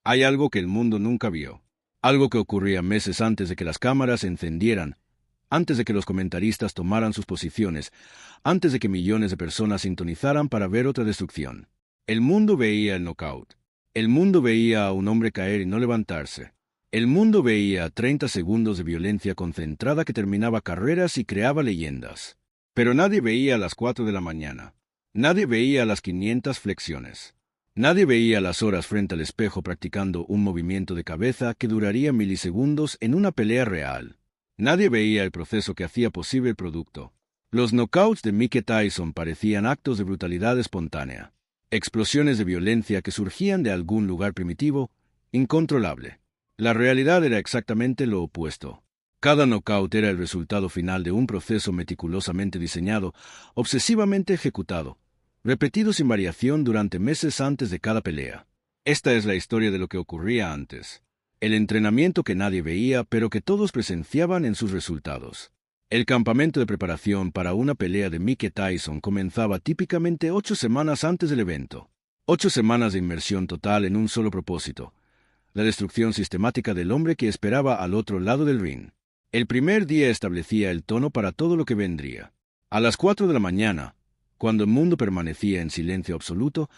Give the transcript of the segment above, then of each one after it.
Hay algo que el mundo nunca vio. Algo que ocurría meses antes de que las cámaras se encendieran, antes de que los comentaristas tomaran sus posiciones, antes de que millones de personas sintonizaran para ver otra destrucción. El mundo veía el knockout. El mundo veía a un hombre caer y no levantarse. El mundo veía 30 segundos de violencia concentrada que terminaba carreras y creaba leyendas. Pero nadie veía a las 4 de la mañana. Nadie veía las 500 flexiones. Nadie veía las horas frente al espejo practicando un movimiento de cabeza que duraría milisegundos en una pelea real. Nadie veía el proceso que hacía posible el producto. Los knockouts de Mike Tyson parecían actos de brutalidad espontánea. Explosiones de violencia que surgían de algún lugar primitivo, incontrolable. La realidad era exactamente lo opuesto. Cada knockout era el resultado final de un proceso meticulosamente diseñado, obsesivamente ejecutado, repetido sin variación durante meses antes de cada pelea. Esta es la historia de lo que ocurría antes. El entrenamiento que nadie veía, pero que todos presenciaban en sus resultados. El campamento de preparación para una pelea de Mike Tyson comenzaba típicamente 8 semanas antes del evento. 8 semanas de inmersión total en un solo propósito: la destrucción sistemática del hombre que esperaba al otro lado del ring. El primer día establecía el tono para todo lo que vendría. A las 4 de la mañana, cuando el mundo permanecía en silencio absoluto,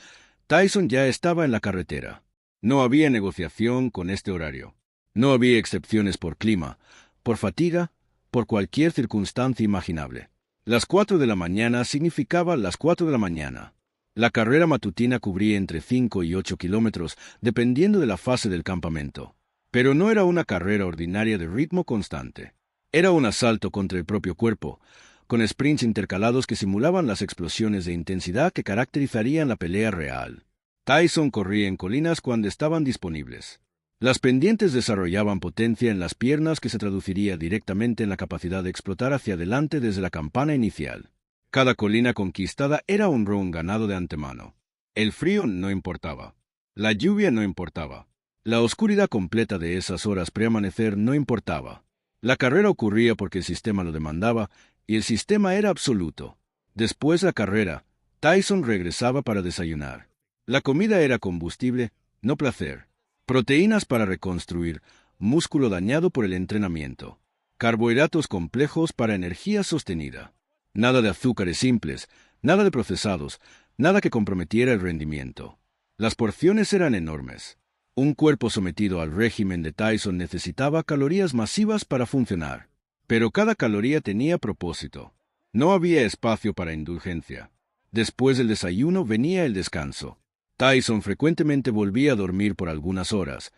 Tyson ya estaba en la carretera. No había negociación con este horario. No había excepciones por clima, por fatiga, por cualquier circunstancia imaginable. Las 4 de la mañana significaba las 4 de la mañana. La carrera matutina cubría entre 5 y 8 kilómetros, dependiendo de la fase del campamento. Pero no era una carrera ordinaria de ritmo constante. Era un asalto contra el propio cuerpo, con sprints intercalados que simulaban las explosiones de intensidad que caracterizarían la pelea real. Tyson corría en colinas cuando estaban disponibles. Las pendientes desarrollaban potencia en las piernas que se traduciría directamente en la capacidad de explotar hacia adelante desde la campana inicial. Cada colina conquistada era un round ganado de antemano. El frío no importaba. La lluvia no importaba. La oscuridad completa de esas horas preamanecer no importaba. La carrera ocurría porque el sistema lo demandaba, y el sistema era absoluto. Después de la carrera, Tyson regresaba para desayunar. La comida era combustible, no placer. Proteínas para reconstruir, músculo dañado por el entrenamiento. Carbohidratos complejos para energía sostenida. Nada de azúcares simples, nada de procesados, nada que comprometiera el rendimiento. Las porciones eran enormes. Un cuerpo sometido al régimen de Tyson necesitaba calorías masivas para funcionar. Pero cada caloría tenía propósito. No había espacio para indulgencia. Después del desayuno venía el descanso. Tyson frecuentemente volvía a dormir por algunas horas,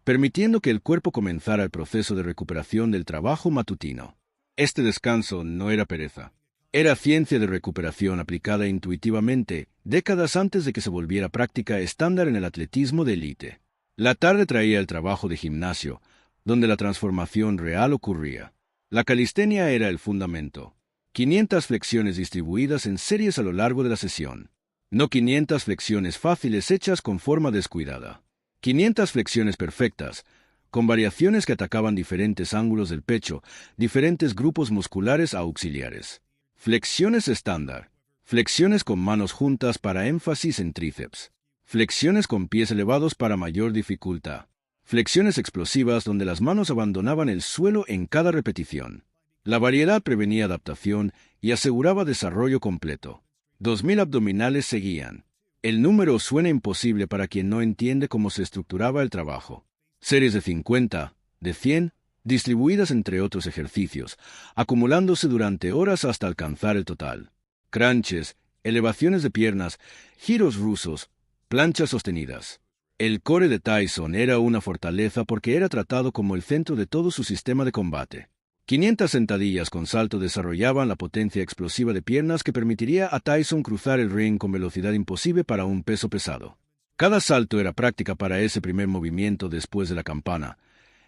permitiendo que el cuerpo comenzara el proceso de recuperación del trabajo matutino. Este descanso no era pereza. Era ciencia de recuperación aplicada intuitivamente, décadas antes de que se volviera práctica estándar en el atletismo de élite. La tarde traía el trabajo de gimnasio, donde la transformación real ocurría. La calistenia era el fundamento. 500 flexiones distribuidas en series a lo largo de la sesión. No 500 flexiones fáciles hechas con forma descuidada. 500 flexiones perfectas, con variaciones que atacaban diferentes ángulos del pecho, diferentes grupos musculares auxiliares. Flexiones estándar. Flexiones con manos juntas para énfasis en tríceps. Flexiones con pies elevados para mayor dificultad. Flexiones explosivas donde las manos abandonaban el suelo en cada repetición. La variedad prevenía adaptación y aseguraba desarrollo completo. 2000 abdominales seguían. El número suena imposible para quien no entiende cómo se estructuraba el trabajo. Series de 50, de 100, distribuidas entre otros ejercicios, acumulándose durante horas hasta alcanzar el total. Crunches, elevaciones de piernas, giros rusos, planchas sostenidas. El core de Tyson era una fortaleza porque era tratado como el centro de todo su sistema de combate. 500 sentadillas con salto desarrollaban la potencia explosiva de piernas que permitiría a Tyson cruzar el ring con velocidad imposible para un peso pesado. Cada salto era práctica para ese primer movimiento después de la campana,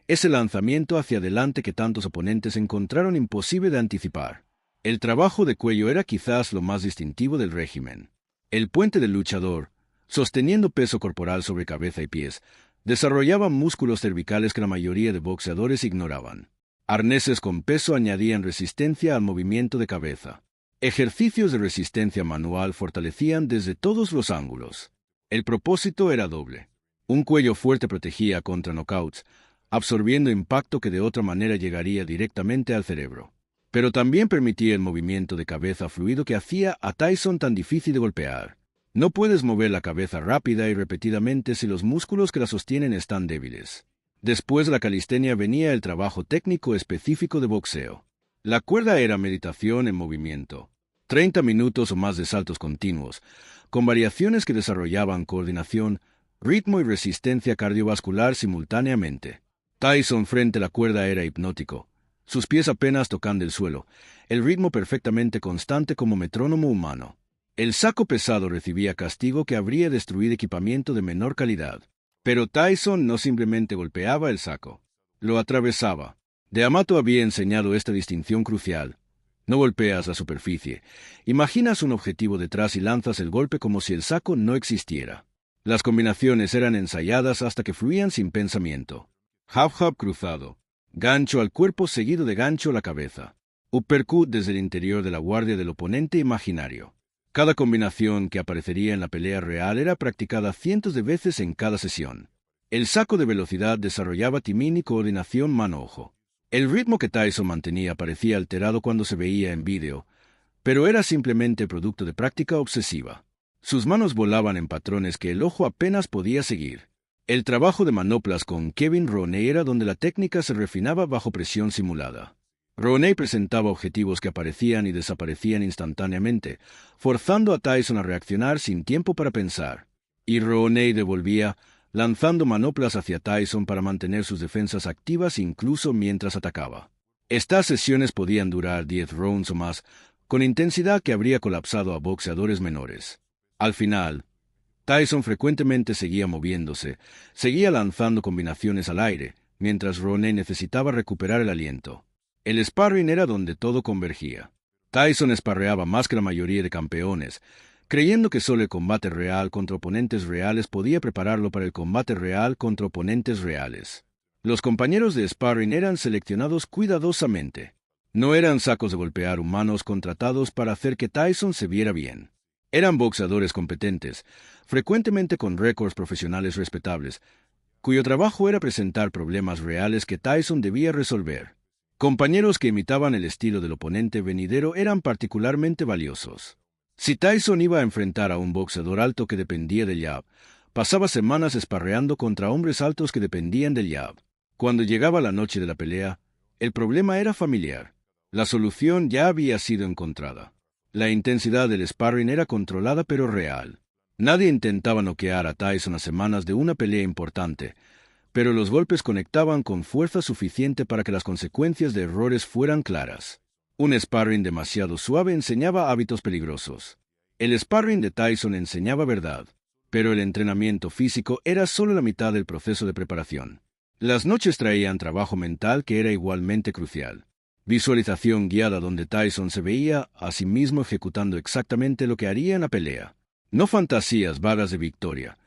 ese lanzamiento hacia adelante que tantos oponentes encontraron imposible de anticipar. El trabajo de cuello era quizás lo más distintivo del régimen. El puente del luchador, sosteniendo peso corporal sobre cabeza y pies, desarrollaba músculos cervicales que la mayoría de boxeadores ignoraban. Arneses con peso añadían resistencia al movimiento de cabeza. Ejercicios de resistencia manual fortalecían desde todos los ángulos. El propósito era doble. Un cuello fuerte protegía contra knockouts, absorbiendo impacto que de otra manera llegaría directamente al cerebro. Pero también permitía el movimiento de cabeza fluido que hacía a Tyson tan difícil de golpear. No puedes mover la cabeza rápida y repetidamente si los músculos que la sostienen están débiles. Después de la calistenia venía el trabajo técnico específico de boxeo. La cuerda era meditación en movimiento. 30 minutos o más de saltos continuos, con variaciones que desarrollaban coordinación, ritmo y resistencia cardiovascular simultáneamente. Tyson frente a la cuerda era hipnótico, sus pies apenas tocando el suelo, el ritmo perfectamente constante como metrónomo humano. El saco pesado recibía castigo que habría destruido equipamiento de menor calidad. Pero Tyson no simplemente golpeaba el saco, lo atravesaba. D'Amato había enseñado esta distinción crucial. No golpeas la superficie. Imaginas un objetivo detrás y lanzas el golpe como si el saco no existiera. Las combinaciones eran ensayadas hasta que fluían sin pensamiento. Jab-jab cruzado. Gancho al cuerpo seguido de gancho a la cabeza. Uppercut desde el interior de la guardia del oponente imaginario. Cada combinación que aparecería en la pelea real era practicada cientos de veces en cada sesión. El saco de velocidad desarrollaba timing y coordinación mano-ojo. El ritmo que Tyson mantenía parecía alterado cuando se veía en vídeo, pero era simplemente producto de práctica obsesiva. Sus manos volaban en patrones que el ojo apenas podía seguir. El trabajo de manoplas con Kevin Rooney era donde la técnica se refinaba bajo presión simulada. Rooney presentaba objetivos que aparecían y desaparecían instantáneamente, forzando a Tyson a reaccionar sin tiempo para pensar. Y Rooney devolvía, lanzando manoplas hacia Tyson para mantener sus defensas activas incluso mientras atacaba. Estas sesiones podían durar 10 rounds o más, con intensidad que habría colapsado a boxeadores menores. Al final, Tyson frecuentemente seguía moviéndose, seguía lanzando combinaciones al aire, mientras Rooney necesitaba recuperar el aliento. El sparring era donde todo convergía. Tyson sparreaba más que la mayoría de campeones, creyendo que solo el combate real contra oponentes reales podía prepararlo para el combate real contra oponentes reales. Los compañeros de sparring eran seleccionados cuidadosamente. No eran sacos de golpear humanos contratados para hacer que Tyson se viera bien. Eran boxeadores competentes, frecuentemente con récords profesionales respetables, cuyo trabajo era presentar problemas reales que Tyson debía resolver. Compañeros que imitaban el estilo del oponente venidero eran particularmente valiosos. Si Tyson iba a enfrentar a un boxeador alto que dependía del jab, pasaba semanas sparreando contra hombres altos que dependían del jab. Cuando llegaba la noche de la pelea, el problema era familiar. La solución ya había sido encontrada. La intensidad del sparring era controlada pero real. Nadie intentaba noquear a Tyson a semanas de una pelea importante, pero los golpes conectaban con fuerza suficiente para que las consecuencias de errores fueran claras. Un sparring demasiado suave enseñaba hábitos peligrosos. El sparring de Tyson enseñaba verdad, pero el entrenamiento físico era solo la mitad del proceso de preparación. Las noches traían trabajo mental que era igualmente crucial. Visualización guiada donde Tyson se veía a sí mismo ejecutando exactamente lo que haría en la pelea. No fantasías vagas de victoria,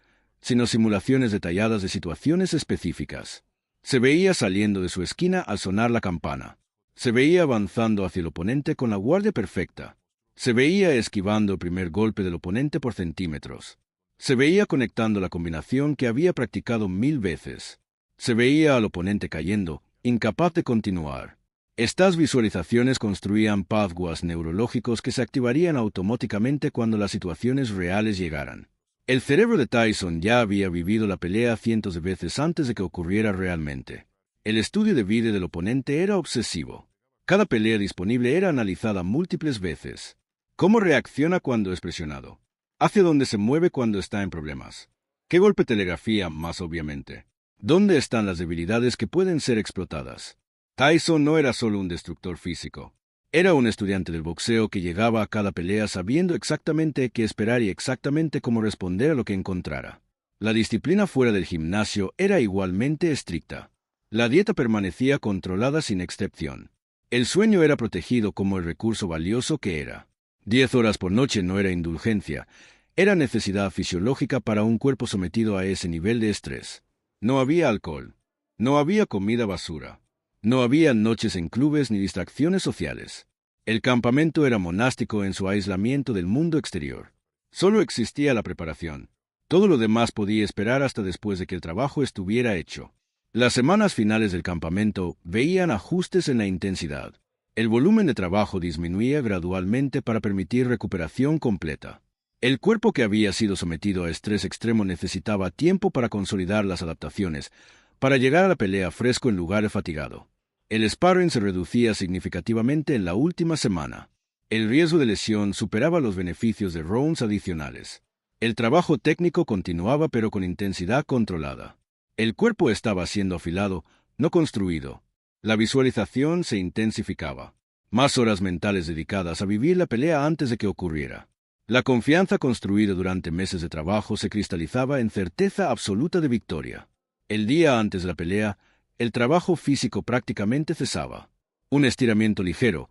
sino simulaciones detalladas de situaciones específicas. Se veía saliendo de su esquina al sonar la campana. Se veía avanzando hacia el oponente con la guardia perfecta. Se veía esquivando el primer golpe del oponente por centímetros. Se veía conectando la combinación que había practicado 1000 veces. Se veía al oponente cayendo, incapaz de continuar. Estas visualizaciones construían pathways neurológicos que se activarían automáticamente cuando las situaciones reales llegaran. El cerebro de Tyson ya había vivido la pelea cientos de veces antes de que ocurriera realmente. El estudio de vídeo del oponente era obsesivo. Cada pelea disponible era analizada múltiples veces. ¿Cómo reacciona cuando es presionado? ¿Hacia dónde se mueve cuando está en problemas? ¿Qué golpe telegrafía más obviamente? ¿Dónde están las debilidades que pueden ser explotadas? Tyson no era solo un destructor físico. Era un estudiante del boxeo que llegaba a cada pelea sabiendo exactamente qué esperar y exactamente cómo responder a lo que encontrara. La disciplina fuera del gimnasio era igualmente estricta. La dieta permanecía controlada sin excepción. El sueño era protegido como el recurso valioso que era. 10 horas por noche no era indulgencia, era necesidad fisiológica para un cuerpo sometido a ese nivel de estrés. No había alcohol. No había comida basura. No había noches en clubes ni distracciones sociales. El campamento era monástico en su aislamiento del mundo exterior. Solo existía la preparación. Todo lo demás podía esperar hasta después de que el trabajo estuviera hecho. Las semanas finales del campamento veían ajustes en la intensidad. El volumen de trabajo disminuía gradualmente para permitir recuperación completa. El cuerpo que había sido sometido a estrés extremo necesitaba tiempo para consolidar las adaptaciones, para llegar a la pelea fresco en lugar de fatigado. El sparring se reducía significativamente en la última semana. El riesgo de lesión superaba los beneficios de rounds adicionales. El trabajo técnico continuaba pero con intensidad controlada. El cuerpo estaba siendo afilado, no construido. La visualización se intensificaba. Más horas mentales dedicadas a vivir la pelea antes de que ocurriera. La confianza construida durante meses de trabajo se cristalizaba en certeza absoluta de victoria. El día antes de la pelea, el trabajo físico prácticamente cesaba. Un estiramiento ligero,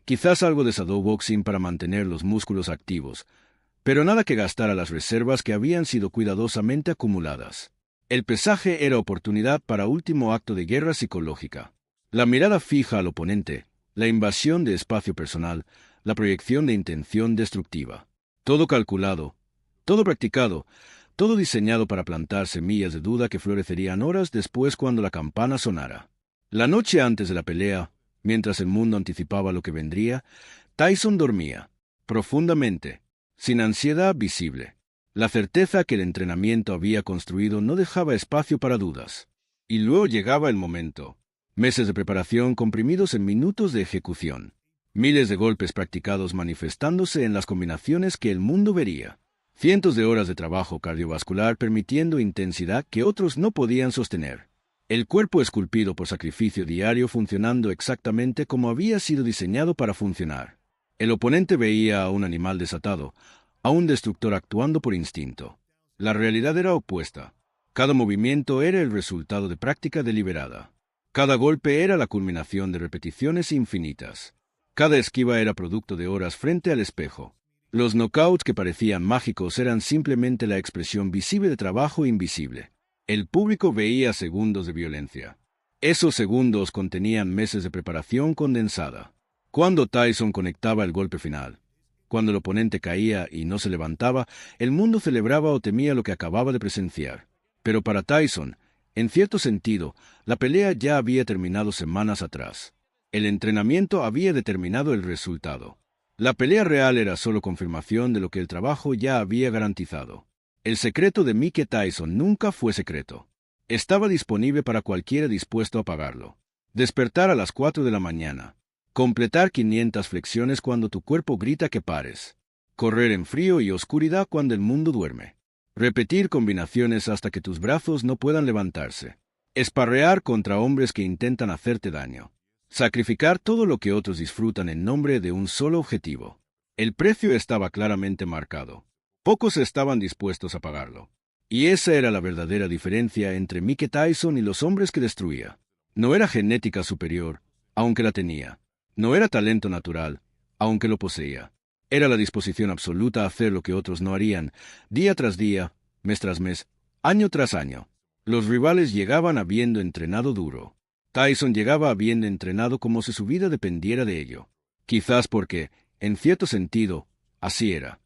quizás algo de shadowboxing para mantener los músculos activos, pero nada que gastara las reservas que habían sido cuidadosamente acumuladas. El pesaje era oportunidad para último acto de guerra psicológica. La mirada fija al oponente, la invasión de espacio personal, la proyección de intención destructiva. Todo calculado, todo practicado, todo diseñado para plantar semillas de duda que florecerían horas después cuando la campana sonara. La noche antes de la pelea, mientras el mundo anticipaba lo que vendría, Tyson dormía, profundamente, sin ansiedad visible. La certeza que el entrenamiento había construido no dejaba espacio para dudas. Y luego llegaba el momento. Meses de preparación comprimidos en minutos de ejecución. Miles de golpes practicados manifestándose en las combinaciones que el mundo vería. Cientos de horas de trabajo cardiovascular permitiendo intensidad que otros no podían sostener. El cuerpo esculpido por sacrificio diario funcionando exactamente como había sido diseñado para funcionar. El oponente veía a un animal desatado, a un destructor actuando por instinto. La realidad era opuesta. Cada movimiento era el resultado de práctica deliberada. Cada golpe era la culminación de repeticiones infinitas. Cada esquiva era producto de horas frente al espejo. Los knockouts que parecían mágicos eran simplemente la expresión visible de trabajo invisible. El público veía segundos de violencia. Esos segundos contenían meses de preparación condensada. Cuando Tyson conectaba el golpe final, cuando el oponente caía y no se levantaba, el mundo celebraba o temía lo que acababa de presenciar. Pero para Tyson, en cierto sentido, la pelea ya había terminado semanas atrás. El entrenamiento había determinado el resultado. La pelea real era solo confirmación de lo que el trabajo ya había garantizado. El secreto de Mike Tyson nunca fue secreto. Estaba disponible para cualquiera dispuesto a pagarlo. Despertar a las 4 de la mañana. Completar 500 flexiones cuando tu cuerpo grita que pares. Correr en frío y oscuridad cuando el mundo duerme. Repetir combinaciones hasta que tus brazos no puedan levantarse. Esparrear contra hombres que intentan hacerte daño. Sacrificar todo lo que otros disfrutan en nombre de un solo objetivo. El precio estaba claramente marcado. Pocos estaban dispuestos a pagarlo. Y esa era la verdadera diferencia entre Mike Tyson y los hombres que destruía. No era genética superior, aunque la tenía. No era talento natural, aunque lo poseía. Era la disposición absoluta a hacer lo que otros no harían, día tras día, mes tras mes, año tras año. Los rivales llegaban habiendo entrenado duro. Tyson llegaba habiendo entrenado como si su vida dependiera de ello. Quizás porque, en cierto sentido, así era.